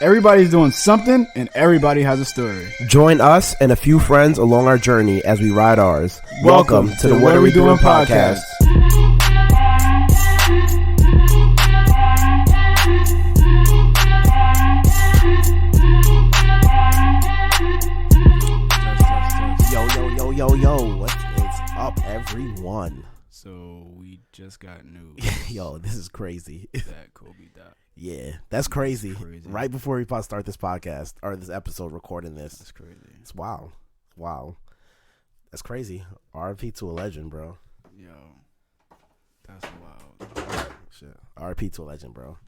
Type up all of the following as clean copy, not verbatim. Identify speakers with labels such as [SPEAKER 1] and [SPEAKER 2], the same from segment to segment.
[SPEAKER 1] Everybody's doing something and everybody has a story.
[SPEAKER 2] Join us and a few friends along our journey as we ride ours.
[SPEAKER 1] Welcome to the What Are We Doing podcast.
[SPEAKER 2] Yo, what is up, everyone?
[SPEAKER 1] So we just got news.
[SPEAKER 2] Yo, this is crazy.
[SPEAKER 1] That Kobe died.
[SPEAKER 2] Yeah, that's crazy. Right before we about to start this podcast or this episode, recording this.
[SPEAKER 1] That's crazy.
[SPEAKER 2] It's wild. Wow. That's crazy. RIP to a legend, bro.
[SPEAKER 1] Yo, that's wild.
[SPEAKER 2] Shit. RIP to a legend, bro.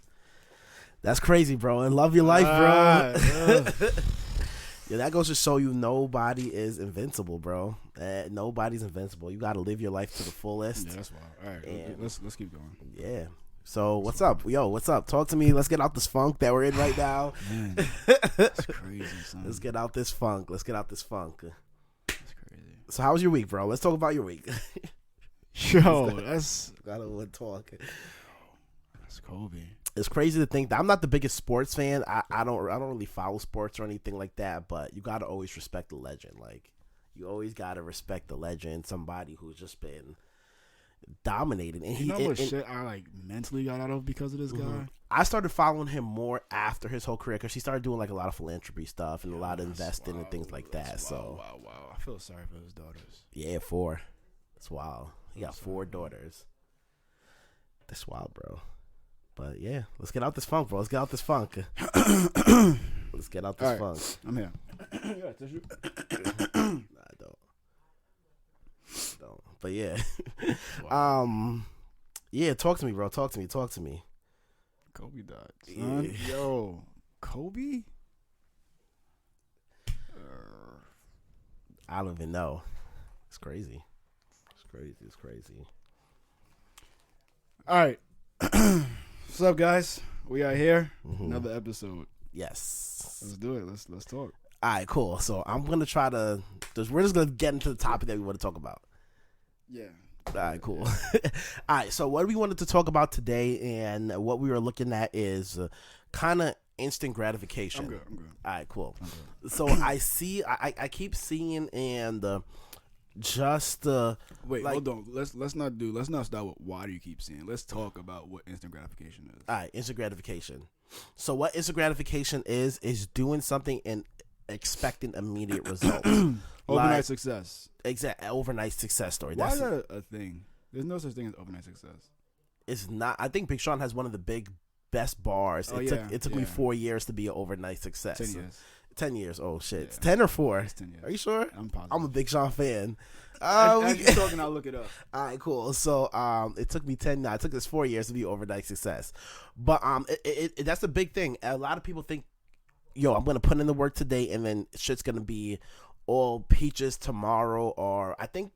[SPEAKER 2] That's crazy, bro. And love your life, bro. Yeah, that goes to show you nobody is invincible, bro. Nobody's invincible. You got to live your life to the fullest.
[SPEAKER 1] Yeah, that's wild. All right, let's keep going.
[SPEAKER 2] Yeah. So what's up? Yo, what's up? Talk to me. Let's get out this funk that we're in right now.
[SPEAKER 1] Man, that's crazy, son.
[SPEAKER 2] Let's get out this funk. That's crazy. So how was your week, bro? Let's talk about your week.
[SPEAKER 1] Yo, that's
[SPEAKER 2] gotta talk.
[SPEAKER 1] That's Kobe.
[SPEAKER 2] It's crazy to think that I'm not the biggest sports fan. I don't really follow sports or anything like that. But you gotta always respect the legend. Like you always gotta respect the legend. Somebody who's just been dominated. And
[SPEAKER 1] you know what shit I like mentally got out of because of this guy?
[SPEAKER 2] I started following him more after his whole career because he started doing like a lot of philanthropy stuff and a lot of investing and things like that. So
[SPEAKER 1] wow. I feel sorry for his daughters.
[SPEAKER 2] Yeah, 4. That's wild. He got 4 daughters. That's wild, bro. But yeah, let's get out this funk, bro. Let's get out this funk. Let's get out this funk.
[SPEAKER 1] I'm here. You got a tissue?
[SPEAKER 2] I don't. But yeah.
[SPEAKER 1] Wow.
[SPEAKER 2] Yeah, talk to me, bro. Talk to me.
[SPEAKER 1] Kobe died, son. Yeah. Yo, Kobe?
[SPEAKER 2] I don't even know. It's crazy. It's crazy.
[SPEAKER 1] All right. What's up, guys? We are here. Another episode.
[SPEAKER 2] Yes.
[SPEAKER 1] Let's do it. Let's talk.
[SPEAKER 2] All right, cool. So I'm gonna try to. We're just gonna get into the topic that we want to talk about.
[SPEAKER 1] Yeah.
[SPEAKER 2] All right, cool. All right, so what we wanted to talk about today and what we were looking at is kind of instant gratification.
[SPEAKER 1] I'm good.
[SPEAKER 2] All right, cool. So I keep seeing and just
[SPEAKER 1] wait,
[SPEAKER 2] like,
[SPEAKER 1] hold on. Let's not start with why do you keep seeing. Let's talk about what instant gratification is.
[SPEAKER 2] All right, instant gratification. So what instant gratification is doing something and expecting immediate results.
[SPEAKER 1] Overnight success.
[SPEAKER 2] Exactly. Overnight success story.
[SPEAKER 1] Why is that a thing? There's no such thing as overnight success.
[SPEAKER 2] It's not. I think Big Sean has one of the best bars. It took me 4 years to be an overnight success.
[SPEAKER 1] 10 years.
[SPEAKER 2] 10 years. Oh, shit. Yeah. It's 10 or 4?
[SPEAKER 1] It's 10 years.
[SPEAKER 2] Are you sure?
[SPEAKER 1] I'm positive.
[SPEAKER 2] I'm a Big Sean fan.
[SPEAKER 1] As you're talking, I'll look it up.
[SPEAKER 2] All right, cool. So it took me 10. It took us 4 years to be overnight success. But that's a big thing. A lot of people think, yo, I'm going to put in the work today and then shit's going to be all peaches tomorrow. Or I think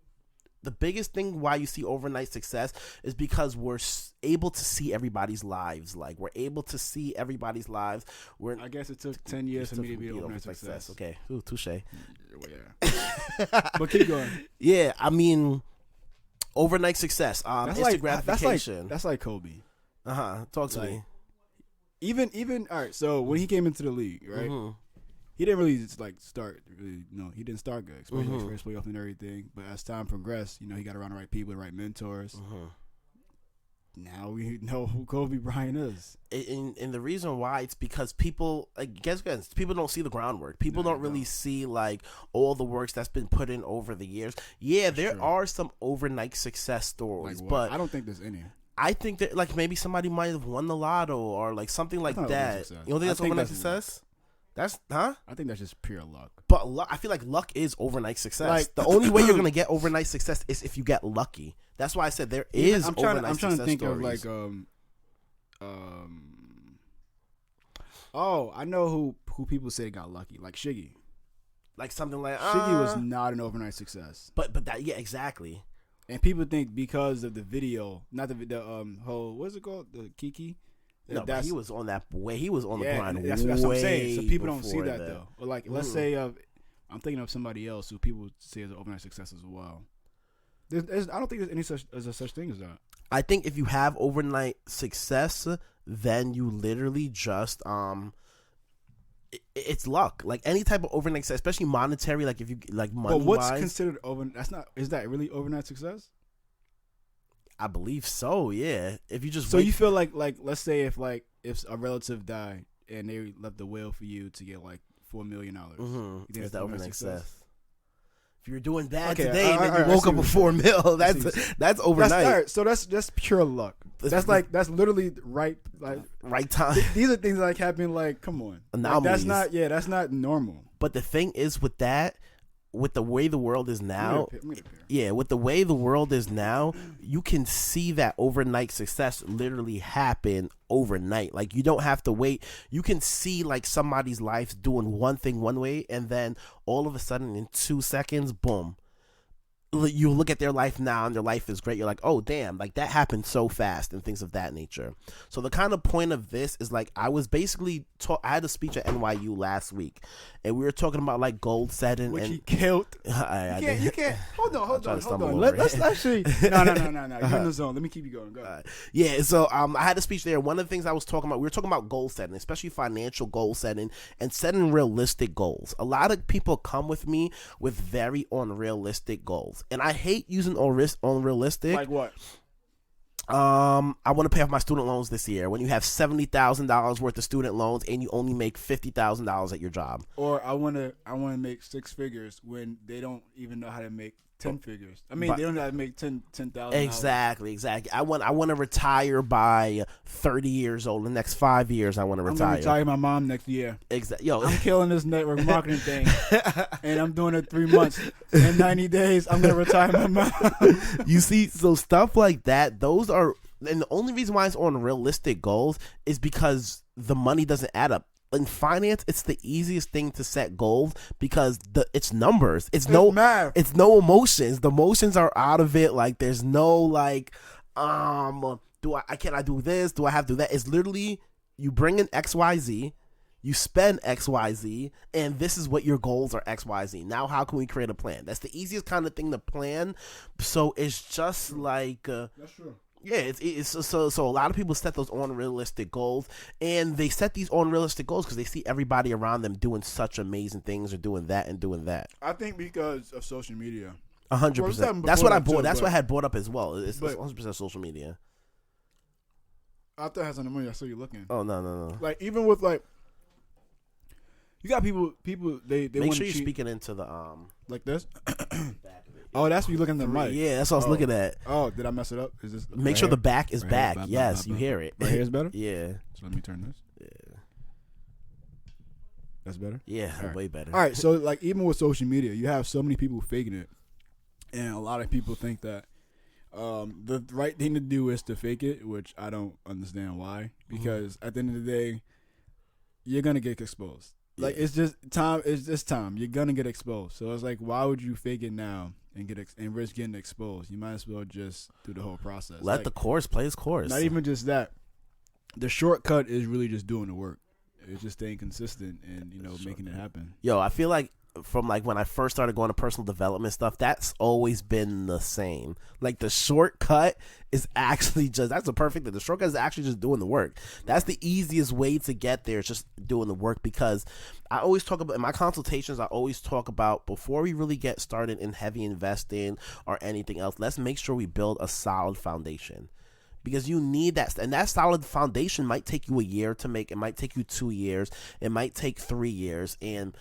[SPEAKER 2] the biggest thing why you see overnight success is because we're able to see everybody's lives. Like, we're able to see everybody's lives.
[SPEAKER 1] I guess it took 10 years for me to be overnight success.
[SPEAKER 2] Okay. Ooh, touche.
[SPEAKER 1] Yeah. But keep going.
[SPEAKER 2] Yeah, I mean, overnight success. Instant gratification.
[SPEAKER 1] That's like Kobe.
[SPEAKER 2] Talk to me.
[SPEAKER 1] Even all right. So when he came into the league, right? He didn't really start. He didn't start good, especially first playoff and everything. But as time progressed, he got around the right people, the right mentors. Now we know who Kobe Bryant is.
[SPEAKER 2] And the reason why it's because people, people don't see the groundwork. People don't really see like all the works that's been put in over the years. Yeah, there are some overnight success stories, but
[SPEAKER 1] I don't think there's any.
[SPEAKER 2] I think that like maybe somebody might have won the lotto or like something like that. You don't think that's overnight success? I
[SPEAKER 1] think that's just pure luck.
[SPEAKER 2] But I feel like luck is overnight success. Like, the only way you're gonna get overnight success is if you get lucky. That's why I said there is overnight success. I'm trying to think
[SPEAKER 1] stories. Of I know who people say got lucky, like Shiggy.
[SPEAKER 2] Like something like
[SPEAKER 1] Shiggy was not an overnight success.
[SPEAKER 2] But that exactly.
[SPEAKER 1] And people think because of the video, not the whole what's it called, the Kiki.
[SPEAKER 2] No, but he was on that way. He was on the grind.
[SPEAKER 1] That's what I'm saying. So people don't see that though. Or like, let's say, I'm thinking of somebody else who people say is an overnight success as well. I don't think there's any such thing as that.
[SPEAKER 2] I think if you have overnight success, then you literally just it's luck. Like any type of overnight success, especially monetary, like if you like money.
[SPEAKER 1] But what's considered is that really overnight success?
[SPEAKER 2] I believe so, yeah. If you just
[SPEAKER 1] you feel like let's say if a relative died and they left a will for you to get like $4 million.
[SPEAKER 2] Mm-hmm. Is that overnight success? If you're doing bad today
[SPEAKER 1] and
[SPEAKER 2] then you woke up with $4 million, that's overnight.
[SPEAKER 1] So that's pure luck. That's literally right
[SPEAKER 2] time.
[SPEAKER 1] These are things that happen. Like, come on,
[SPEAKER 2] anomalies.
[SPEAKER 1] That's not normal.
[SPEAKER 2] But the thing is with that, with the way the world is now, with the way the world is now, you can see that overnight success literally happen overnight. Like, you don't have to wait. You can see like somebody's life doing one thing one way, and then all of a sudden in 2 seconds, boom. You look at their life now and their life is great. You're like, oh damn, like that happened so fast and things of that nature. So the kind of point of this is like, I was basically I had a speech at NYU last week and we were talking about like goal setting,
[SPEAKER 1] which
[SPEAKER 2] and
[SPEAKER 1] he killed. You can't. Hold on. Let's actually. No. You're in the zone. Let me keep you going. Go ahead.
[SPEAKER 2] Yeah. So I had a speech there. One of the things I was talking about, we were talking about goal setting, especially financial goal setting and setting realistic goals. A lot of people come with me with very unrealistic goals. And I hate using unrealistic.
[SPEAKER 1] Like what?
[SPEAKER 2] I want to pay off my student loans this year. When you have $70,000 worth of student loans and you only make $50,000 at your job.
[SPEAKER 1] Or I want to make 6 figures when they don't even know how to make 10 figures. I mean, they don't know how to make $10,000.
[SPEAKER 2] Exactly. I want to retire by 30 years old. The next 5 years, I want to retire.
[SPEAKER 1] I'm going to retire my mom next year.
[SPEAKER 2] Exactly. Yo,
[SPEAKER 1] I'm killing this network marketing thing, and I'm doing it 3 months. In 90 days, I'm going to retire my mom.
[SPEAKER 2] You see, so stuff like that, those are, and the only reason why it's on realistic goals is because the money doesn't add up. In finance, it's the easiest thing to set goals because it's numbers. It's no
[SPEAKER 1] math.
[SPEAKER 2] It's no emotions. The emotions are out of it. Like, there's no like, can I do this? Do I have to do that? It's literally, you bring in XYZ, you spend XYZ, and this is what your goals are, XYZ. Now, how can we create a plan? That's the easiest kind of thing to plan. So it's just like
[SPEAKER 1] that's true.
[SPEAKER 2] Yeah, so a lot of people set those unrealistic goals, and they set these unrealistic goals because they see everybody around them doing such amazing things or doing that and doing that.
[SPEAKER 1] I think because of social media.
[SPEAKER 2] 100%. That's what I bought. That's what I had brought up as well. It's 100% social media.
[SPEAKER 1] I thought it had something money. I saw you looking.
[SPEAKER 2] Oh no.
[SPEAKER 1] Like, even with like, you got people they
[SPEAKER 2] make sure you're speaking into the
[SPEAKER 1] like this. Oh, that's what you're looking at the mic.
[SPEAKER 2] Yeah, that's what I was looking at.
[SPEAKER 1] Oh, did I mess it up? Is this
[SPEAKER 2] make sure the back is back? Yes, you hear it.
[SPEAKER 1] Right here is better?
[SPEAKER 2] Yeah.
[SPEAKER 1] So let me turn this.
[SPEAKER 2] Yeah.
[SPEAKER 1] That's better?
[SPEAKER 2] Yeah, right. Way better.
[SPEAKER 1] All right, so like even with social media, you have so many people faking it. And a lot of people think that the right thing to do is to fake it, which I don't understand why. Because at the end of the day, you're going to get exposed. Like, it's just time. It's just time. You're gonna get exposed. So it's like, why would you fake it now and and risk getting exposed? You might as well just do the whole process.
[SPEAKER 2] Let the course play its course.
[SPEAKER 1] Not even just that. The shortcut is really just doing the work. It's just staying consistent and making it happen.
[SPEAKER 2] Yo, I feel like from like when I first started going to personal development stuff, that's always been the same. Like, the shortcut is actually that's the perfect thing. The shortcut is actually just doing the work. That's the easiest way to get there. It's just doing the work, because I always talk about in my consultations, I always talk about before we really get started in heavy investing or anything else, let's make sure we build a solid foundation. Because you need that, and that solid foundation might take you a year to make. It might take you 2 years. It might take 3 years. And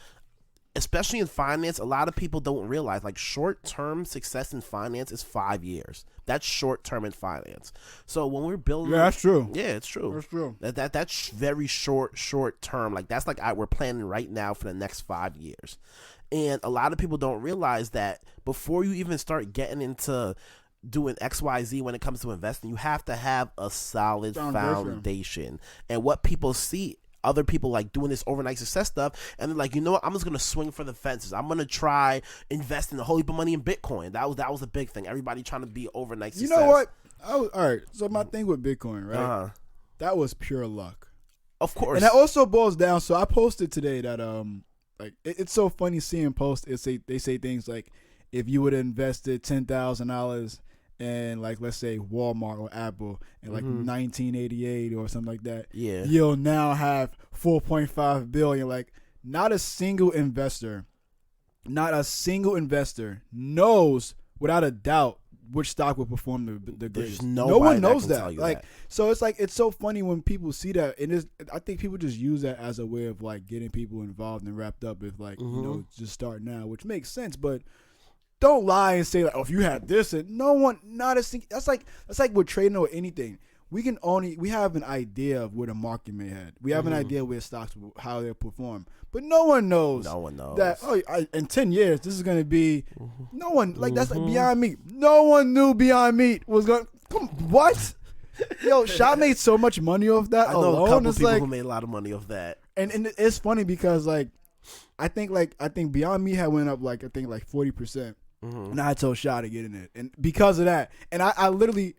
[SPEAKER 2] especially in finance, a lot of people don't realize, like, short-term success in finance is 5 years. That's short-term in finance. So when we're building,
[SPEAKER 1] yeah, that's true.
[SPEAKER 2] Yeah, it's true.
[SPEAKER 1] That's true.
[SPEAKER 2] That's very short term. Like, that's like we're planning right now for the next 5 years. And a lot of people don't realize that before you even start getting into doing XYZ when it comes to investing, you have to have a solid foundation. And what people see, other people like doing this overnight success stuff, and they're like, you know what, I'm just gonna swing for the fences. I'm gonna try investing a whole heap of money in Bitcoin. That was a big thing. Everybody trying to be overnight success.
[SPEAKER 1] You know what? All right. So my thing with Bitcoin, right? That was pure luck.
[SPEAKER 2] Of course.
[SPEAKER 1] And that also boils down. So I posted today that like it's so funny seeing posts. They say things like, if you would have invested $10,000 and like let's say Walmart or Apple in like 1988 or something like that,
[SPEAKER 2] Yeah.
[SPEAKER 1] you'll now have 4.5 billion. Like not a single investor knows without a doubt which stock will perform the greatest. No one knows that. Like, so it's like it's so funny when people see that, and I think people just use that as a way of like getting people involved and wrapped up with like you know just start now, which makes sense. But don't lie and say like, oh, if you had this, and no one, not a single. That's like with trading or anything. We have an idea of where the market may head. We have an idea where stocks, how they'll perform. But no one knows.
[SPEAKER 2] No one knows
[SPEAKER 1] that. Oh, in 10 years, this is going to be. No one like that's like Beyond Meat. No one knew Beyond Meat was going. What? Yo, Shaw made so much money off that.
[SPEAKER 2] I know
[SPEAKER 1] alone.
[SPEAKER 2] a couple
[SPEAKER 1] it's
[SPEAKER 2] people
[SPEAKER 1] like,
[SPEAKER 2] who made a lot of money off that.
[SPEAKER 1] And it's funny because like, I think Beyond Meat had went up like 40%. And I told Shaw to get in it, and because of that, and I literally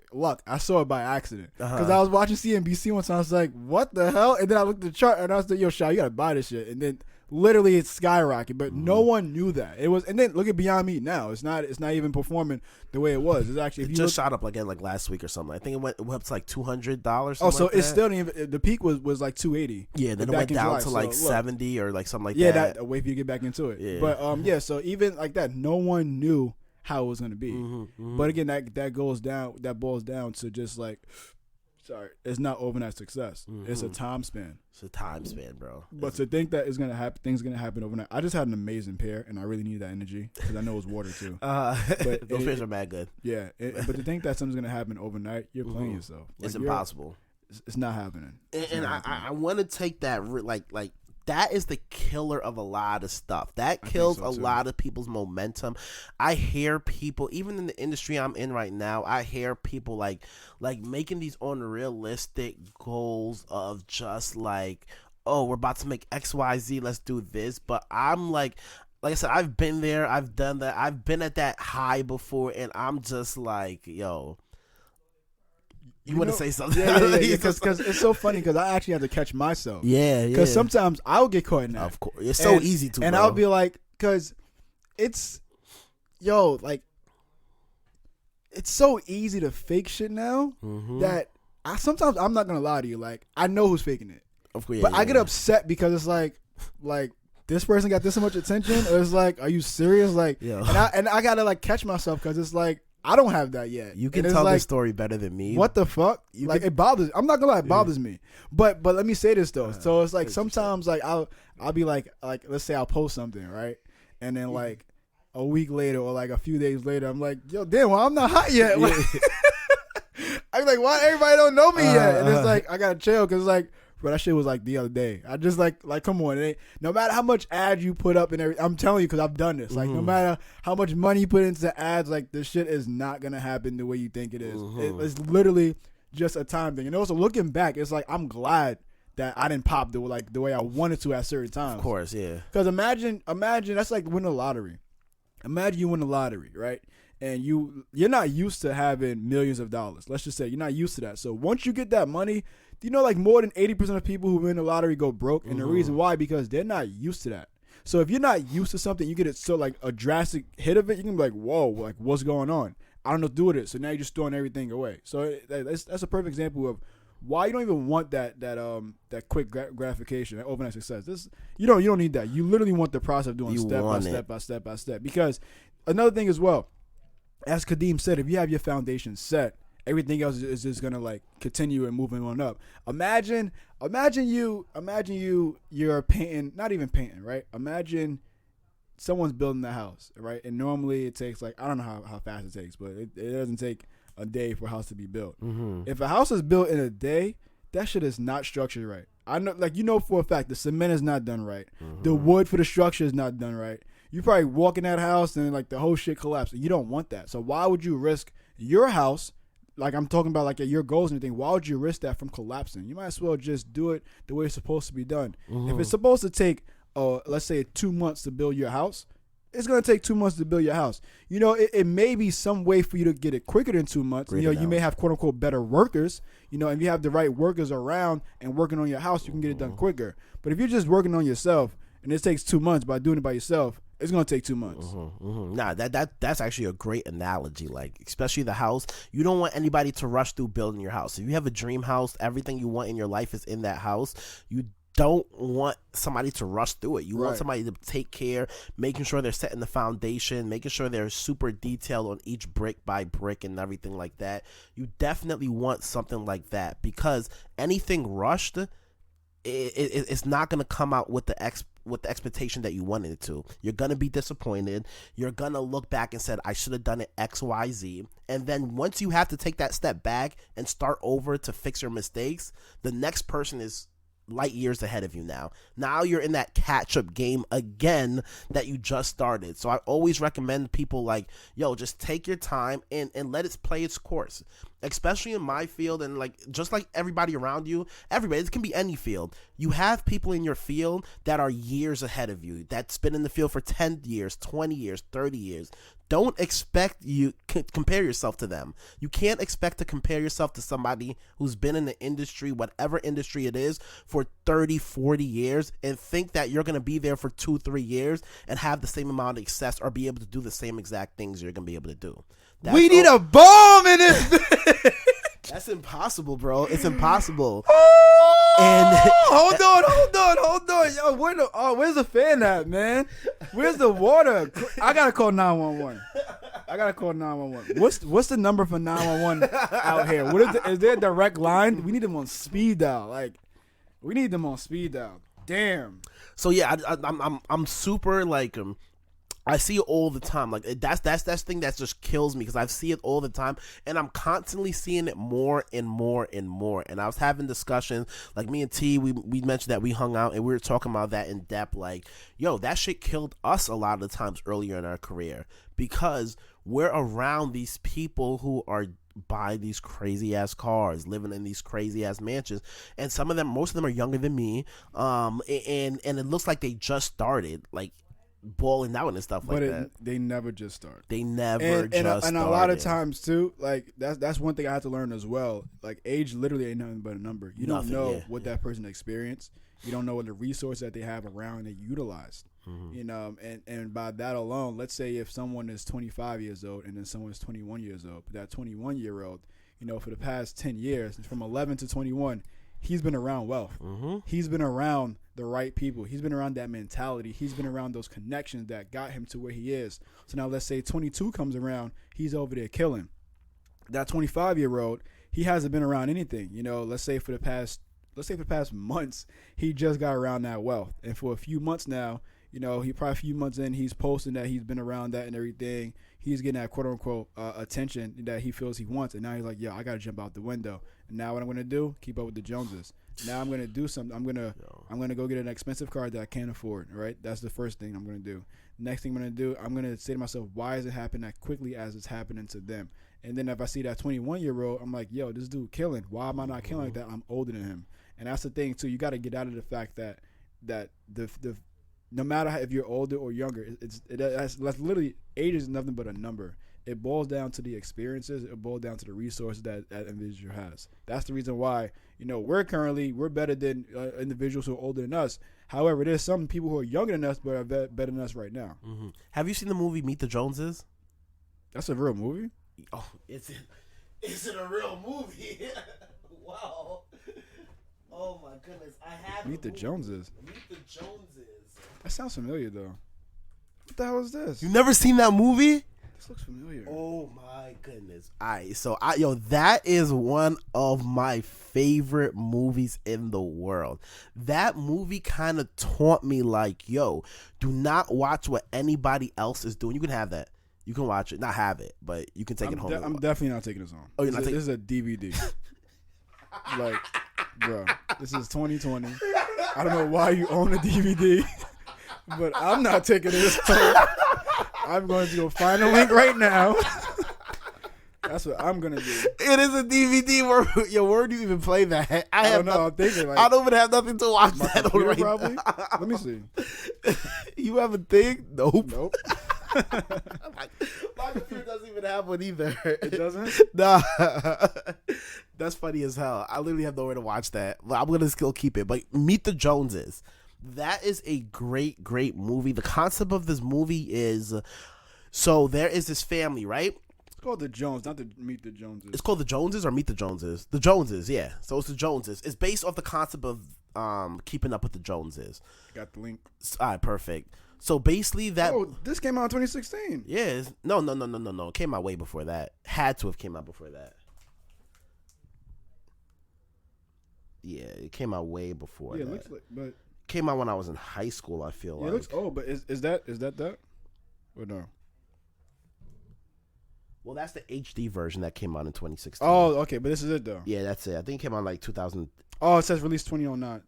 [SPEAKER 1] I saw it by accident because I was watching CNBC once, and I was like, "What the hell?" And then I looked at the chart, and I was like, "Yo, Shaw, you gotta buy this shit." And then literally it skyrocketed, but no one knew that it was. And then look at Beyond Meat now; it's not even performing the way it was. It's actually
[SPEAKER 2] it just shot up again like last week or something. I think it went up to like $200.
[SPEAKER 1] Oh, so
[SPEAKER 2] like
[SPEAKER 1] it's still didn't even, the peak was like 280.
[SPEAKER 2] Yeah, then it went down to like 70 or like something like that.
[SPEAKER 1] Yeah, that wait for you to get back into it. Yeah. But yeah, so even like that, no one knew how it was going to be. But again, that boils down to just like, it's not overnight success. It's a time span.
[SPEAKER 2] It's a time span, bro.
[SPEAKER 1] But to think that things going to happen overnight. I just had an amazing pair, and I really need that energy because I know it's water too.
[SPEAKER 2] But those pairs are mad good.
[SPEAKER 1] Yeah, but to think that something's going to happen overnight, you're playing yourself. Like,
[SPEAKER 2] it's impossible.
[SPEAKER 1] It's not happening.
[SPEAKER 2] And I want to take that like. That is the killer of a lot of stuff. That kills a lot of people's momentum. I hear people, even in the industry I'm in right now, I hear people like making these unrealistic goals of just like, oh, we're about to make XYZ, let's do this. But I'm like I said, I've been there, I've done that, I've been at that high before, and I'm just like, yo. You want to say something?
[SPEAKER 1] Yeah, because it's so funny because I actually have to catch myself.
[SPEAKER 2] Yeah.
[SPEAKER 1] Because sometimes I'll get caught in that.
[SPEAKER 2] Of course. It's so easy to,
[SPEAKER 1] and
[SPEAKER 2] bro.
[SPEAKER 1] I'll be like, because it's so easy to fake shit now that sometimes I'm not going to lie to you. Like, I know who's faking it.
[SPEAKER 2] Of course,
[SPEAKER 1] but I get upset because it's like this person got this much attention. Or it's like, are you serious? Like, and I got to like catch myself because it's like, I don't have that yet.
[SPEAKER 2] You can tell this story better than me.
[SPEAKER 1] What the fuck? It bothers. I'm not gonna lie, it bothers me. But let me say this though. So it's like sometimes like I'll be like let's say I'll post something, right, and then like a week later or like a few days later, I'm like, yo, damn, well I'm not hot yet. Like, I'm like, why everybody don't know me yet? And it's like I gotta chill because like. But that shit was like the other day. I just like come on. No matter how much ads you put up and everything, I'm telling you because I've done this. Like no matter how much money you put into ads, like this shit is not gonna happen the way you think it is. It's literally just a time thing. And also looking back, it's like I'm glad that I didn't pop the way I wanted to at certain times.
[SPEAKER 2] Of course, yeah.
[SPEAKER 1] Because imagine that's like winning the lottery. Imagine you win the lottery, right? And you're not used to having millions of dollars. Let's just say you're not used to that. So once you get that money, you know, like more than 80% of people who win the lottery go broke. And the reason why, because they're not used to that. So if you're not used to something, you get it so like a drastic hit of it, you can be like, whoa, like what's going on? I don't know what to do with it. So now you're just throwing everything away. So that's a perfect example of why you don't even want that quick gratification, that overnight success. You don't need that. You literally want the process of doing step by step. Because another thing as well, as Kadeem said, if you have your foundation set, everything else is just gonna like continue and moving on up. Imagine you're painting, not even painting, right? Imagine someone's building the house, right? And normally it takes like, I don't know how fast it takes, but it doesn't take a day for a house to be built. If a house is built in a day, that shit is not structured right. I know, like, you know for a fact the cement is not done right. The wood for the structure is not done right. You probably walk in that house and like the whole shit collapses. You don't want that. So why would you risk your house? Like I'm talking about like your goals and everything. Why would you risk that from collapsing? You might as well just do it the way it's supposed to be done. If it's supposed to take, let's say 2 months to build your house, it's going to take 2 months to build your house. You know, it may be some way for you to get it quicker than 2 months. You know, you may have quote unquote better workers. You know, if you have the right workers around and working on your house, you can get it done quicker. But if you're just working on yourself and it takes 2 months by doing it by yourself, It's gonna take 2 months.
[SPEAKER 2] Nah, that's actually a great analogy. Like, especially the house, you don't want anybody to rush through building your house. If you have a dream house, everything you want in your life is in that house. You don't want somebody to rush through it. You want somebody to take care, making sure they're setting the foundation, making sure they're super detailed on each brick by brick and everything like that. You definitely want something like that, because anything rushed, it's not going to come out with the expectation that you wanted it to. You're going to be disappointed. You're going to look back and said, I should have done it X, Y, Z. And then once you have to take that step back and start over to fix your mistakes, the next person is light years ahead of you now. Now you're in that catch-up game again that you just started. So I always recommend people like, yo, just take your time and let it play its course. Especially in my field, and like just like everybody around you, everybody, it can be any field. You have people in your field that are years ahead of you, that's been in the field for 10 years, 20 years, 30 years. Don't expect you compare yourself to them. You can't expect to compare yourself to somebody who's been in the industry, whatever industry it is, for 30, 40 years and think that you're going to be there for 2-3 years and have the same amount of success or be able to do the same exact things you're going to be able to do.
[SPEAKER 1] We need a bomb in it.
[SPEAKER 2] That's impossible, bro. It's impossible.
[SPEAKER 1] And hold on. Yo, where's the fan at, man? Where's the water? I gotta call 911. What's the number for 911 out here? Is there a direct line? We need them on speed dial. Like, we need them on speed dial. Damn.
[SPEAKER 2] So yeah, I'm super like I see it all the time. Like that's the thing that just kills me, because I see it all the time, and I'm constantly seeing it more and more and more. And I was having discussions, like me and T, we mentioned that we hung out and we were talking about that in depth. Like, yo, that shit killed us a lot of the times earlier in our career, because we're around these people who are buying these crazy ass cars, living in these crazy ass mansions, and most of them are younger than me. And it looks like they just started, like, balling out and stuff like that.
[SPEAKER 1] They never just start.
[SPEAKER 2] And
[SPEAKER 1] a lot of times too, like that's one thing I had to learn as well. Like, age literally ain't nothing but a number. You don't know what that person experienced. You don't know what the resources that they have around they utilized. You know, and by that alone, let's say if someone is 25 years old and then someone is 21 years old, but that 21-year-old, you know, for the past 10 years, from 11 to 21, he's been around wealth. He's been around the right people. He's been around that mentality. He's been around those connections that got him to where he is. So now let's say 22 comes around, he's over there killing. That 25-year-old, he hasn't been around anything. You know, let's say for the past months, he just got around that wealth. And for a few months now, you know, he probably a few months in, he's posting that he's been around that and everything. He's getting that quote-unquote attention that he feels he wants. And now he's like, yo, I got to jump out the window. And now what I'm going to do, keep up with the Joneses. Now I'm going to do something. I'm going to go get an expensive car that I can't afford, right? That's the first thing I'm going to do. Next thing I'm going to do, I'm going to say to myself, why is it happening that quickly as it's happening to them? And then if I see that 21-year-old, I'm like, yo, this dude killing. Why am I not killing like that? I'm older than him. And that's the thing, too. You got to get out of the fact that the no matter if you're older or younger, that's literally, age is nothing but a number. It boils down to the experiences. It boils down to the resources that individual has. That's the reason why, you know, we're better than individuals who are older than us. However, there's some people who are younger than us but are better than us right now.
[SPEAKER 2] Have you seen the movie Meet the Joneses?
[SPEAKER 1] That's a real movie?
[SPEAKER 2] Oh, is it a real movie? Wow. Oh my goodness. I have
[SPEAKER 1] Meet the Joneses.
[SPEAKER 2] Meet the Joneses.
[SPEAKER 1] That sounds familiar though. What the hell is this?
[SPEAKER 2] You never seen that movie?
[SPEAKER 1] This looks familiar.
[SPEAKER 2] Oh my goodness. Alright, so that is one of my favorite movies in the world. That movie kind of taught me, like, yo, do not watch what anybody else is doing. You can have that. You can watch it. Not have it, but you can take it home.
[SPEAKER 1] I'm definitely not taking this home.
[SPEAKER 2] Oh, you're not taking
[SPEAKER 1] this is a DVD. Like, bro, this is 2020. I don't know why you own a DVD, but I'm not taking this home. I'm going to go find a link right now. That's what I'm going to do.
[SPEAKER 2] It is a DVD. Where do you even play that?
[SPEAKER 1] I don't know. I'm thinking, like,
[SPEAKER 2] I don't even have nothing to watch that on right
[SPEAKER 1] probably.
[SPEAKER 2] now.
[SPEAKER 1] Let me see.
[SPEAKER 2] You have a thing? Nope. My computer doesn't even have one either.
[SPEAKER 1] It doesn't?
[SPEAKER 2] Nah. That's funny as hell. I literally have nowhere to watch that. But I'm going to still keep it. But Meet the Joneses. That is a great, great movie. The concept of this movie is, so there is this family, right?
[SPEAKER 1] It's called The Jones, not to Meet the Joneses.
[SPEAKER 2] It's called The Joneses or Meet the Joneses? The Joneses, yeah. So it's The Joneses. It's based off the concept of Keeping Up with the Joneses.
[SPEAKER 1] Got the link.
[SPEAKER 2] All right, perfect. So basically that...
[SPEAKER 1] Oh, this came out in 2016.
[SPEAKER 2] Yeah. No. It came out way before that. Had to have came out before that. Yeah, it came out way before that.
[SPEAKER 1] Yeah, it looks like... But...
[SPEAKER 2] Came out when I was in high school, I feel like.
[SPEAKER 1] It looks... Oh, but is that? Or no?
[SPEAKER 2] Well, that's the HD version that came out in 2016.
[SPEAKER 1] Oh, okay, but this is it, though.
[SPEAKER 2] Yeah, that's it. I think it came out like 2000...
[SPEAKER 1] Oh, it says release 2009.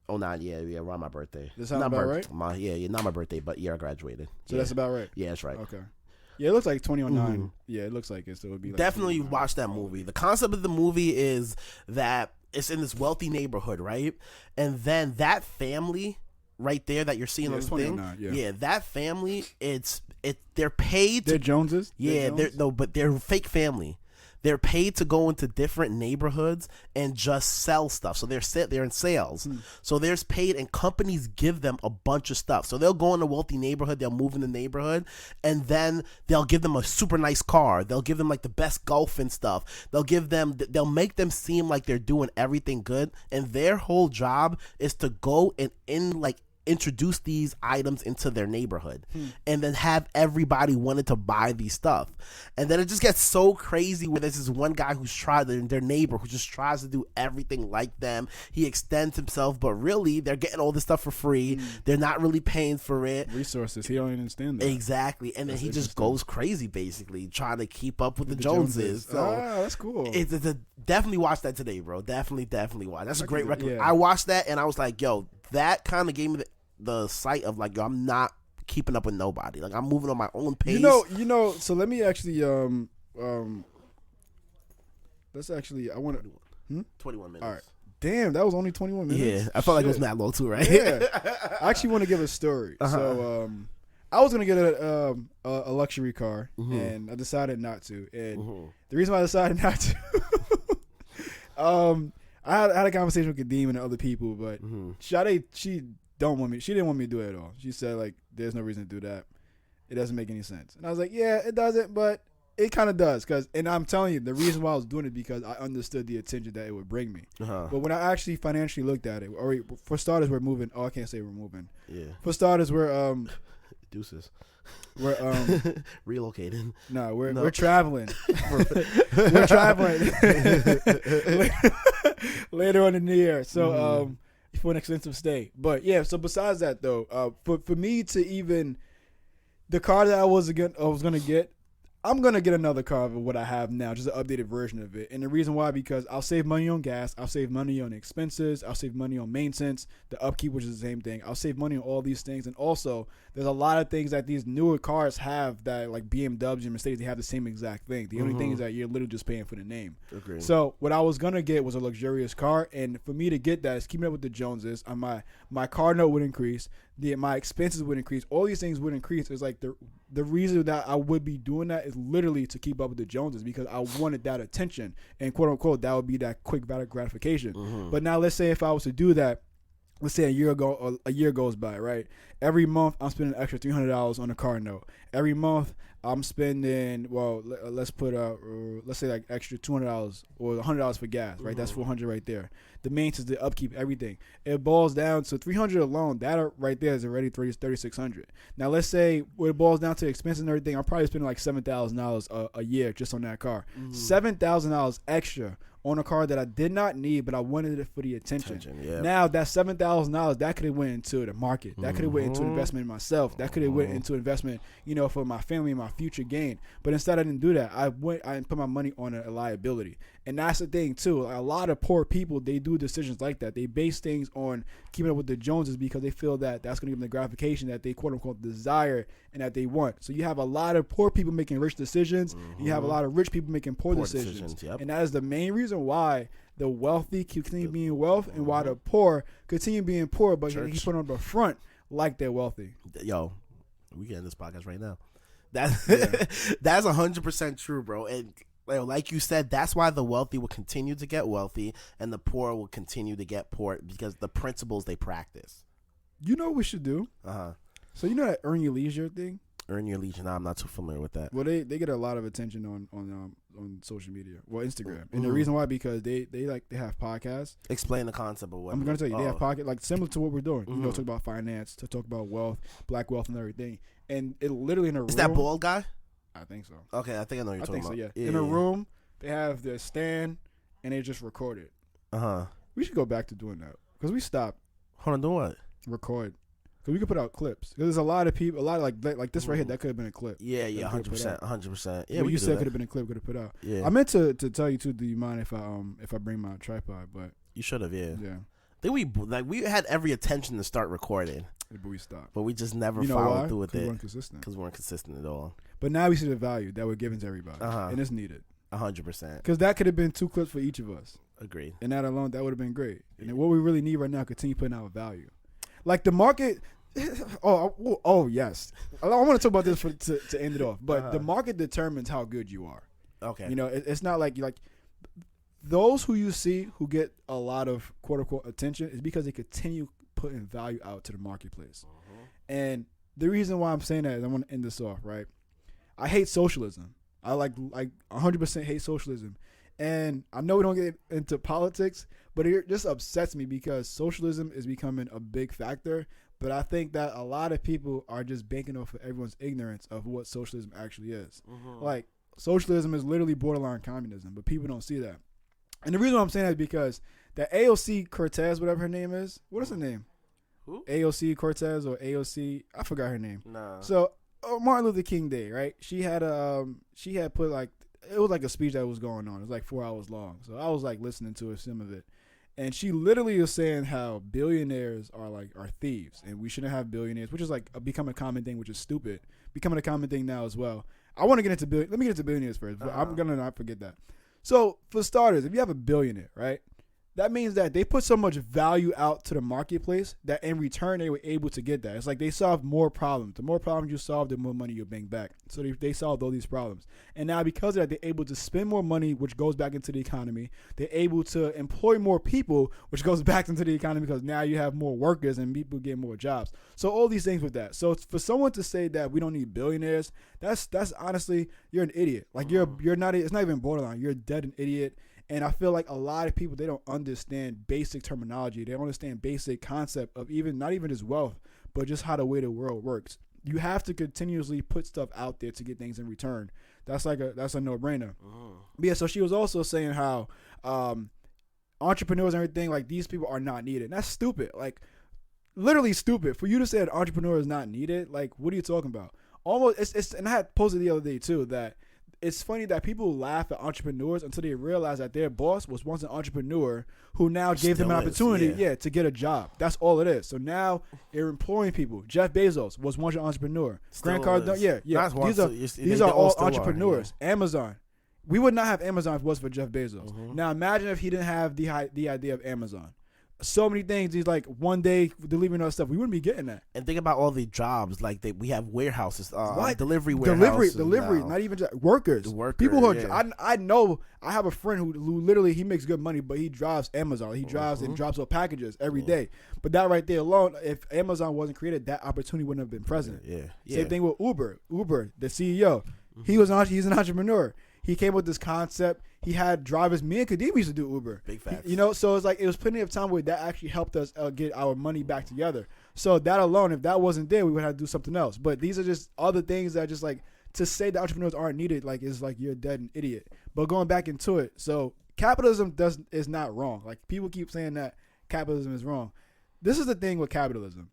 [SPEAKER 2] 09, yeah, around my birthday.
[SPEAKER 1] Does that sound about right?
[SPEAKER 2] Not my birthday, but year I graduated.
[SPEAKER 1] So that's about right?
[SPEAKER 2] Yeah, that's right.
[SPEAKER 1] Okay. Yeah, it looks like 2009. Mm-hmm. Yeah, it looks like it, so it would be like...
[SPEAKER 2] Definitely watch that movie. The concept of the movie is that it's in this wealthy neighborhood, right? And then that family right there that you're seeing on the thing, that family, they're paid.
[SPEAKER 1] They're Joneses.
[SPEAKER 2] Yeah, but they're fake family. They're paid to go into different neighborhoods and just sell stuff. So they're in sales. So there's paid, and companies give them a bunch of stuff. So they'll go in a wealthy neighborhood, they'll move in the neighborhood, and then they'll give them a super nice car. They'll give them like the best golf and stuff. They'll make them seem like they're doing everything good, and their whole job is to go and introduce these items into their neighborhood and then have everybody wanted to buy these stuff. And then it just gets so crazy where there's this one guy their neighbor who just tries to do everything like them. He extends himself, but really they're getting all this stuff for free. They're not really paying for it.
[SPEAKER 1] Resources. He don't understand that.
[SPEAKER 2] Exactly. And then he just goes crazy basically trying to keep up with the Joneses. So
[SPEAKER 1] that's cool.
[SPEAKER 2] Definitely watch that today, bro. Definitely watch. That's a great record. Yeah. I watched that and I was like, yo, that kind of gave me the sight of like, yo, I'm not keeping up with nobody. Like, I'm moving on my own pace.
[SPEAKER 1] You know. So let me actually let's actually. I want to
[SPEAKER 2] 21 minutes.
[SPEAKER 1] All right. Damn, that was only 21 minutes.
[SPEAKER 2] Yeah, I felt like it was mad low too, right?
[SPEAKER 1] Yeah. I actually want to give a story. So I was gonna get a luxury car, and I decided not to. And the reason why I decided not to, I had a conversation with Kadeem and other people, but Sade, she didn't want me to do it at all. She said, like, there's no reason to do that. It doesn't make any sense. And I was like, yeah, it doesn't, but it kind of does. And I'm telling you, the reason why I was doing it because I understood the attention that it would bring me. But when I actually financially looked at it, for starters, we're moving. Oh, I can't say we're moving. Yeah. For starters, we're
[SPEAKER 2] deuces.
[SPEAKER 1] We're
[SPEAKER 2] relocating.
[SPEAKER 1] No, we're traveling. We're traveling later on in the year. So for an extensive stay. But yeah, so besides that though, for me to even the car that I was gonna get, I'm going to get another car of what I have now, just an updated version of it. And the reason why, because I'll save money on gas, I'll save money on expenses, I'll save money on maintenance, the upkeep, which is the same thing. I'll save money on all these things. And also, there's a lot of things that these newer cars have that, like BMW and Mercedes, they have the same exact thing. The only thing is that you're literally just paying for the name. Agreed. So what I was going to get was a luxurious car. And for me to get that is keeping up with the Joneses. My car note would increase. My expenses would increase. All these things would increase. It's like the reason that I would be doing that is literally to keep up with the Joneses because I wanted that attention and quote unquote that would be that quick gratification. But now let's say if I was to do that, let's say a year goes by, right? Every month I'm spending an extra $300 on a car note. Every month I'm spending let's say like extra $200 or $100 for gas, right? That's $400 right there. The maintenance, the upkeep, everything. It boils down to $300 alone. That right there is already $3,600. Now let's say when it boils down to expenses and everything, I'm probably spending like $7,000 a year just on that car. $7,000 extra on a car that I did not need, but I wanted it for the attention. Yep. Now that $7,000 that could have went into the market. That could have went into investment in myself. That could have went into investment, for my family and my future gain. But instead I didn't do that. I put my money on a liability. And that's the thing too. A lot of poor people, they do decisions like that. They base things on keeping up with the Joneses because they feel that that's going to give them the gratification that they quote unquote desire and that they want. So you have a lot of poor people making rich decisions. And you have a lot of rich people making poor decisions. Yep. And that is the main reason why the wealthy continue being wealth and why the poor continue being poor, but he put on the front like they're wealthy.
[SPEAKER 2] Yo, we get in this podcast right now. That's 100% true, bro. And like you said, that's why the wealthy will continue to get wealthy and the poor will continue to get poor because the principles they practice.
[SPEAKER 1] You know what we should do? So you know that Earn Your Leisure thing?
[SPEAKER 2] Earn Your Leisure. Nah, I'm not too familiar with that.
[SPEAKER 1] Well, they get a lot of attention on social media. Well, Instagram. And the reason why, because they have podcasts.
[SPEAKER 2] Explain the concept of what.
[SPEAKER 1] I'm going to tell you. They have podcasts, like similar to what we're doing. You know, talk about finance, to talk about wealth, black wealth and everything. And it literally in a room.
[SPEAKER 2] Is that bald guy?
[SPEAKER 1] I think so.
[SPEAKER 2] Okay, I think I know what you're talking about.
[SPEAKER 1] So, yeah. In a room, they have their stand, and they just record it. We should go back to doing that. Because we stopped.
[SPEAKER 2] Hold on, do what?
[SPEAKER 1] Record. Because we could put out clips. Because there's a lot of people, like this right here, that could have been a clip.
[SPEAKER 2] Yeah, 100%. Yeah,
[SPEAKER 1] what you said could have been a clip, could have put out.
[SPEAKER 2] Yeah.
[SPEAKER 1] I meant to tell you too. Do you mind if I bring my tripod? But
[SPEAKER 2] you should have. Yeah.
[SPEAKER 1] Yeah.
[SPEAKER 2] I think we had every intention to start recording,
[SPEAKER 1] but we stopped.
[SPEAKER 2] But we just never followed through with it.
[SPEAKER 1] Because
[SPEAKER 2] we weren't consistent at all.
[SPEAKER 1] But now we see the value that we're giving to everybody, and it's needed.
[SPEAKER 2] 100%.
[SPEAKER 1] Because that could have been 2 clips for each of us.
[SPEAKER 2] Agreed.
[SPEAKER 1] And that alone, that would have been great. And then what we really need right now, continue putting out value. Like the market. Oh yes. I want to talk about this to end it off. But the market determines how good you are.
[SPEAKER 2] Okay.
[SPEAKER 1] You know, it's not like those who you see who get a lot of quote unquote attention is because they continue putting value out to the marketplace. And the reason why I'm saying that is I want to end this off, right? I hate socialism. I like 100% hate socialism. And I know we don't get into politics, but it just upsets me because socialism is becoming a big factor. But I think that a lot of people are just banking off of everyone's ignorance of what socialism actually is. Like, socialism is literally borderline communism, but people don't see that. And the reason why I'm saying that is because that AOC Cortez, whatever her name is, what is her name?
[SPEAKER 2] Who?
[SPEAKER 1] AOC Cortez or AOC, I forgot her name.
[SPEAKER 2] Nah.
[SPEAKER 1] So, Martin Luther King Day, right? She had put like, it was like a speech that was going on. It was like 4 hours long. So I was like listening to some of it. And she literally was saying how billionaires are thieves and we shouldn't have billionaires, which is like becoming a common thing, which is stupid. Becoming a common thing now as well. I want to get into let me get into billionaires first, but I'm going to not forget that. So for starters, if you have a billionaire, right, that means that they put so much value out to the marketplace that in return they were able to get that. It's like they solved more problems. The more problems you solve, the more money you bring back. So they solved all these problems. And now because of that, they're able to spend more money, which goes back into the economy. They're able to employ more people, which goes back into the economy because now you have more workers and people get more jobs. So all these things with that. So for someone to say that we don't need billionaires, that's honestly, you're an idiot. Like you're not, it's not even borderline. You're dead an idiot. And I feel like a lot of people, they don't understand basic terminology. They don't understand basic concept of not even just wealth, but just how the way the world works. You have to continuously put stuff out there to get things in return. That's a no-brainer. But yeah, so she was also saying how entrepreneurs and everything, like these people are not needed. And that's stupid. Like literally stupid. For you to say an entrepreneur is not needed, like what are you talking about? Almost, and I had posted the other day too that it's funny that people laugh at entrepreneurs until they realize that their boss was once an entrepreneur who now gave them an opportunity, to get a job. That's all it is. So now they're employing people. Jeff Bezos was once an entrepreneur. Grant Cardone, These are all entrepreneurs. Amazon. We would not have Amazon if it was for Jeff Bezos. Now imagine if he didn't have the idea of Amazon. So many things. He's like one day delivering our stuff. We wouldn't be getting that.
[SPEAKER 2] And think about all the jobs. Like we have warehouses, delivery warehouses.
[SPEAKER 1] Delivery. Not even just workers. People who are. I know. I have a friend who literally he makes good money, but he drives Amazon. He drives and drops off packages every day. But that right there alone, if Amazon wasn't created, that opportunity wouldn't have been present. Same thing with Uber. Uber, the CEO. He's an entrepreneur. He came up with this concept. He had drivers. Me and Kadeem used to do Uber.
[SPEAKER 2] Big facts.
[SPEAKER 1] So it's like it was plenty of time where that actually helped us get our money back together. So that alone, if that wasn't there, we would have to do something else. But these are just other things that just like to say that entrepreneurs aren't needed, like is like you're dead an idiot. But going back into it, so capitalism is not wrong. Like people keep saying that capitalism is wrong. This is the thing with capitalism.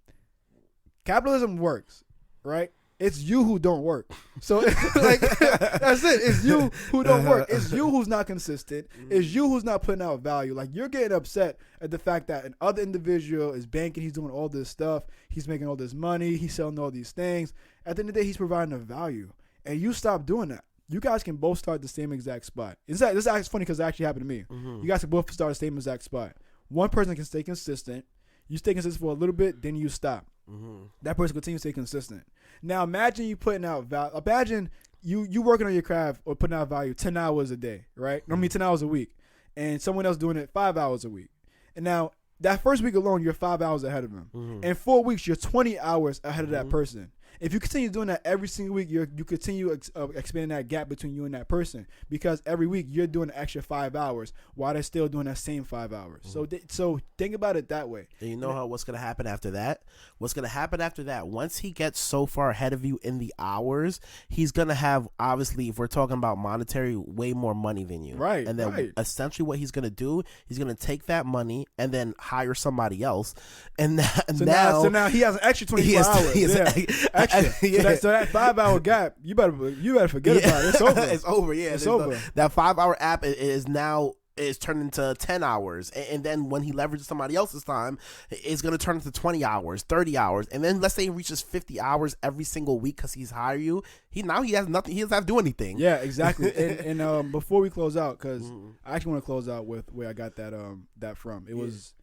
[SPEAKER 1] Capitalism works, right? It's you who don't work. So like that's it. It's you who don't work. It's you who's not consistent. It's you who's not putting out value. Like you're getting upset at the fact that an other individual is banking, he's doing all this stuff, he's making all this money, he's selling all these things. At the end of the day, he's providing a value. And you stop doing that. You guys can both start the same exact spot. This is actually funny because it actually happened to me. You guys can both start the same exact spot. One person can stay consistent. You stay consistent for a little bit, then you stop. That person continues to stay consistent. Now imagine you putting out value. Imagine you working on your craft or putting out value 10 hours a day, right? I mean 10 hours a week, and someone else doing it 5 hours a week. And now that first week alone, you're 5 hours ahead of him.
[SPEAKER 2] Mm-hmm.
[SPEAKER 1] In 4 weeks, you're 20 hours ahead of that person. If you continue doing that every single week, you continue expanding that gap between you and that person, because every week you're doing an extra 5 hours while they're still doing that same 5 hours. So think about it that way.
[SPEAKER 2] And you know what's going to happen after that? What's going to happen after that? Once he gets so far ahead of you in the hours, he's going to have, obviously, if we're talking about monetary, way more money than you.
[SPEAKER 1] Right.
[SPEAKER 2] And then essentially what he's going to do, he's going to take that money and then hire somebody else. And
[SPEAKER 1] so now he has an extra 24 hours. Extra. So that 5 hour gap, you better forget about it. It's over.
[SPEAKER 2] It's over. Yeah,
[SPEAKER 1] it's over.
[SPEAKER 2] That 5 hour app is turned into 10 hours, and then when he leverages somebody else's time, it's going to turn into 20 hours, 30 hours, and then let's say he reaches 50 hours every single week because he's hired you. He has nothing. He doesn't have to do anything.
[SPEAKER 1] Yeah, exactly. and before we close out, because I actually want to close out with where I got that from. It was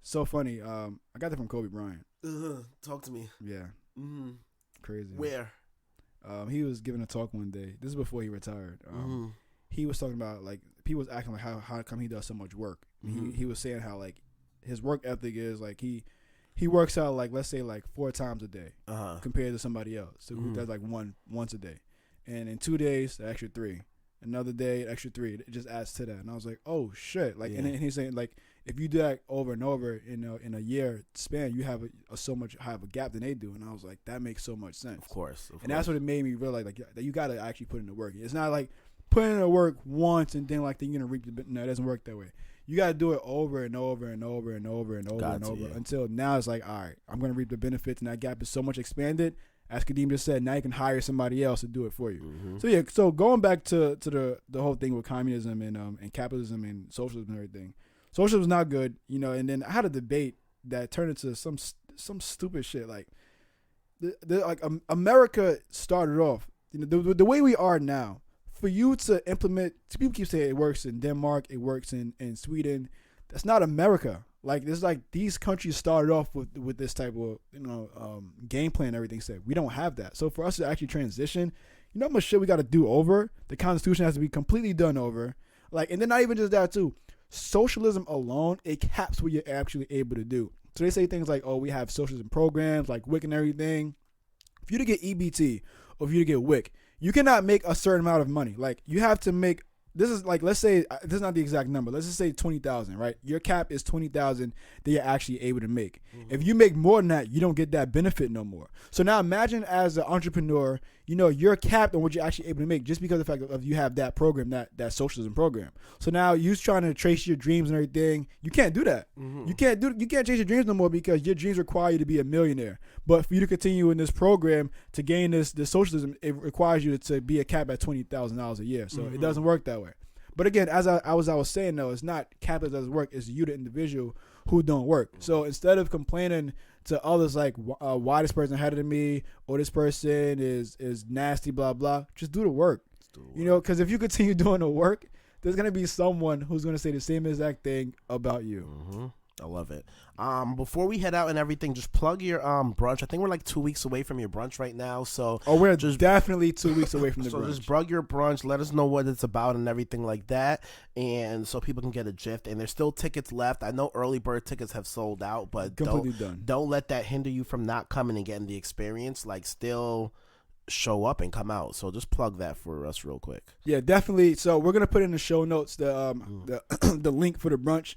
[SPEAKER 1] so funny. I got that from Kobe Bryant.
[SPEAKER 2] Talk to me.
[SPEAKER 1] Yeah.
[SPEAKER 2] Mm-hmm.
[SPEAKER 1] Crazy.
[SPEAKER 2] Where?
[SPEAKER 1] He was giving a talk one day. This is before he retired. He was talking about, like, people was acting like how come he does so much work. He was saying how, like, his work ethic is, like, he works out, like, let's say, like 4 times a day compared to somebody else who does like once a day, and in 2 days the extra 3, another day extra 3. It just adds to that. And I was like, oh shit, like, and he's saying, like, if you do that over and over in a year span, you have so much higher of a gap than they do. And I was like, that makes so much sense.
[SPEAKER 2] Of course.
[SPEAKER 1] And that's what it made me realize, like, that you got to actually put in the work. It's not like putting in the work once and then, like, you're gonna reap the. No, it doesn't work that way. You got to do it over and over and over and over and over and over until now it's like, all right, I'm gonna reap the benefits, and that gap is so much expanded. As Kadeem just said, now you can hire somebody else to do it for you. So going back to the whole thing with communism and capitalism and socialism and everything. Socialism is not good, and then I had a debate that turned into some stupid shit. Like, America started off, the way we are now. For you to implement, people keep saying it works in Denmark, it works in Sweden. That's not America. Like, it's like these countries started off with this type of game plan and everything. Said we don't have that. So for us to actually transition, how much shit we got to do over. The Constitution has to be completely done over. Like, and then not even just that too. Socialism alone, it caps what you're actually able to do. So they say things like, oh, we have socialism programs like WIC and everything. For you to get EBT or for you to get WIC, you cannot make a certain amount of money. Like, you have to make, this is like, let's say, this is not the exact number. Let's just say 20,000, right? Your cap is 20,000 that you're actually able to make. If you make more than that, you don't get that benefit no more. So now imagine as an entrepreneur, you're capped on what you're actually able to make just because of the fact of you have that program, that socialism program. So now you're trying to trace your dreams and everything. You can't do that. You can't chase your dreams no more because your dreams require you to be a millionaire. But for you to continue in this program to gain this socialism, it requires you to be a cap at $20,000 a year. So it doesn't work that way. But again, as I was saying though, it's not capitalism doesn't work. It's you, the individual, who don't work. So instead of complaining to others like why this person ahead of me or this person is nasty, blah blah, just do the work. Because if you continue doing the work, there's gonna be someone who's gonna say the same exact thing about you.
[SPEAKER 2] I love it. Before we head out and everything, just plug your brunch. I think we're like 2 weeks away from your brunch right now. So
[SPEAKER 1] we're just definitely 2 weeks away from the brunch. So
[SPEAKER 2] just plug your brunch. Let us know what it's about and everything like that, and so people can get a gist. And there's still tickets left. I know early bird tickets have sold out, but don't let that hinder you from not coming and getting the experience. Like, still show up and come out. So just plug that for us real quick.
[SPEAKER 1] Yeah, definitely. So we're gonna put in the show notes the the link for the brunch.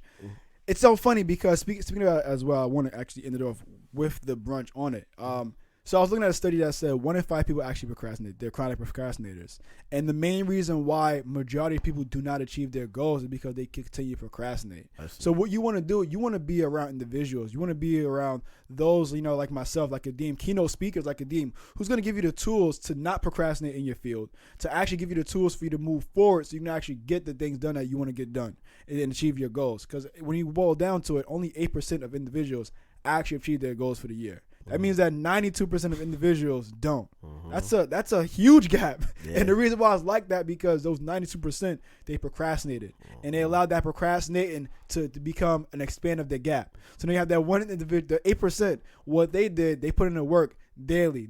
[SPEAKER 1] It's so funny because speaking about it as well, I want to actually end it off with the brunch on it. So I was looking at a study that said 1 in 5 people actually procrastinate. They're chronic procrastinators. And the main reason why majority of people do not achieve their goals is because they continue to procrastinate. So what you want to do, you want to be around individuals. You want to be around those, like myself, like Kadeem, keynote speakers like Kadeem, who's going to give you the tools to not procrastinate in your field, to actually give you the tools for you to move forward so you can actually get the things done that you want to get done and achieve your goals. Because when you boil down to it, only 8% of individuals actually achieve their goals for the year. That means that 92% of individuals don't. That's a huge gap. And the reason why it's like that because those 92%, they procrastinated. And they allowed that procrastinating to become an expand of their gap. So now you have that one individual, the 8%, what they did, they put in the work daily,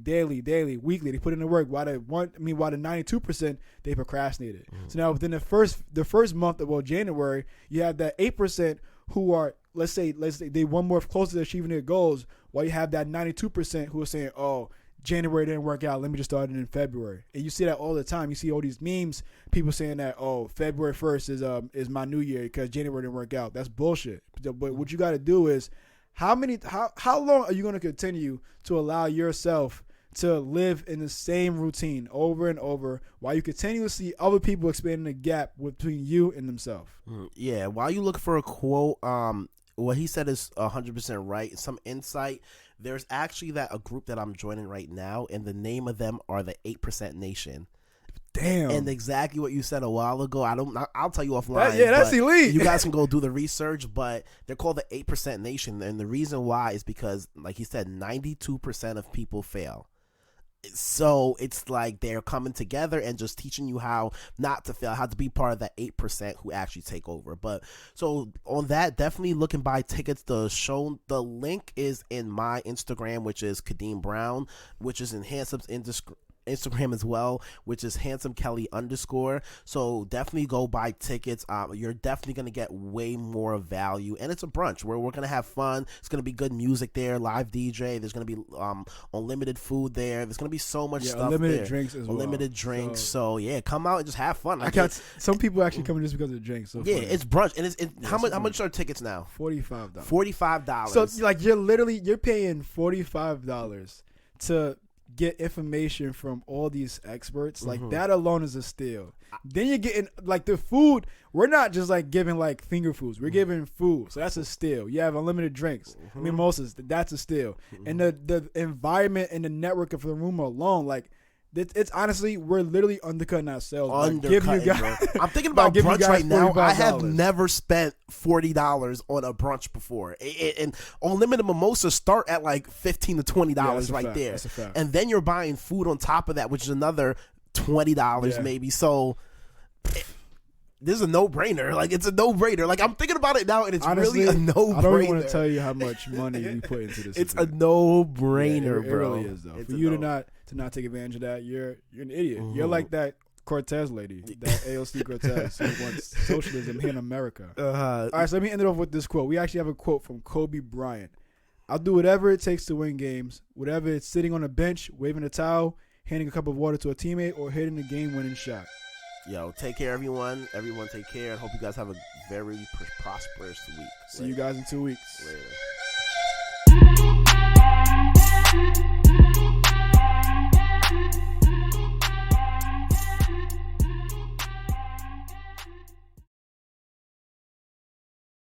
[SPEAKER 1] weekly. They put in the work while the 92%, they procrastinated. So now within the first month of January, you have that 8% who are, let's say they one more closer to achieving their goals, while you have that 92% who are saying, oh, January didn't work out, let me just start it in February. And you see that all the time. You see all these memes, people saying that, oh, February 1st is my new year because January didn't work out. That's bullshit. But what you got to do is, how long are you going to continue to allow yourself to live in the same routine over and over while you continue to see other people expanding the gap between you and themselves?
[SPEAKER 2] Yeah, while you look for a quote, what he said is 100% right. Some insight. There's actually a group that I'm joining right now, and the name of them are the 8% Nation.
[SPEAKER 1] Damn.
[SPEAKER 2] And exactly what you said a while ago. I'll tell you offline.
[SPEAKER 1] That's elite.
[SPEAKER 2] You guys can go do the research, but they're called the 8% Nation, and the reason why is because, like he said, 92% of people fail. So it's like they're coming together and just teaching you how not to fail, how to be part of that 8% who actually take over. But so on that, definitely look and buy tickets. The link is in my Instagram, which is Kadeem Brown, which is in Handsome's Instagram as well, which is handsome_Kelly_. So definitely go buy tickets. You're definitely going to get way more value, and it's a brunch where we're going to have fun. It's going to be good music there, live DJ. There's going to be unlimited food there. There's going to be so much stuff
[SPEAKER 1] unlimited
[SPEAKER 2] there.
[SPEAKER 1] Drinks as well.
[SPEAKER 2] Unlimited drinks. So yeah, come out and just have fun.
[SPEAKER 1] I got some people actually coming just because of the drinks. So
[SPEAKER 2] yeah,
[SPEAKER 1] funny.
[SPEAKER 2] it's brunch, and how much are tickets now?
[SPEAKER 1] $45.
[SPEAKER 2] $45.
[SPEAKER 1] So like you're paying $45 to get information from all these experts. Like that alone is a steal. Then you're getting like the food. We're not just like giving like finger foods. We're giving food. So that's a steal. You have unlimited drinks. Mimosas. That's a steal. And the environment and the network of the room alone, like it's honestly, we're literally undercutting ourselves. I'm
[SPEAKER 2] thinking about brunch right now. I have never spent $40 on a brunch before. And unlimited mimosas start at like $15 to $20 right there.
[SPEAKER 1] That's a fact.
[SPEAKER 2] And then you're buying food on top of that, which is another $20 maybe. So this is a no-brainer. Like, it's a no-brainer. Like, I'm thinking about it now, and it's honestly, really a no-brainer.
[SPEAKER 1] I don't even want to tell you how much money we put into this.
[SPEAKER 2] It's a no-brainer, bro.
[SPEAKER 1] It really is, though. For you to not take advantage of that, you're an idiot. You're like that Cortez lady, that AOC Cortez who wants socialism here in America. All right, so let me end it off with this quote. We actually have a quote from Kobe Bryant. I'll do whatever it takes to win games, whatever it's sitting on a bench, waving a towel, handing a cup of water to a teammate, or hitting a game-winning shot.
[SPEAKER 2] Yo, take care, everyone. Everyone take care. I hope you guys have a very prosperous week.
[SPEAKER 1] See you guys in 2 weeks.
[SPEAKER 2] Later.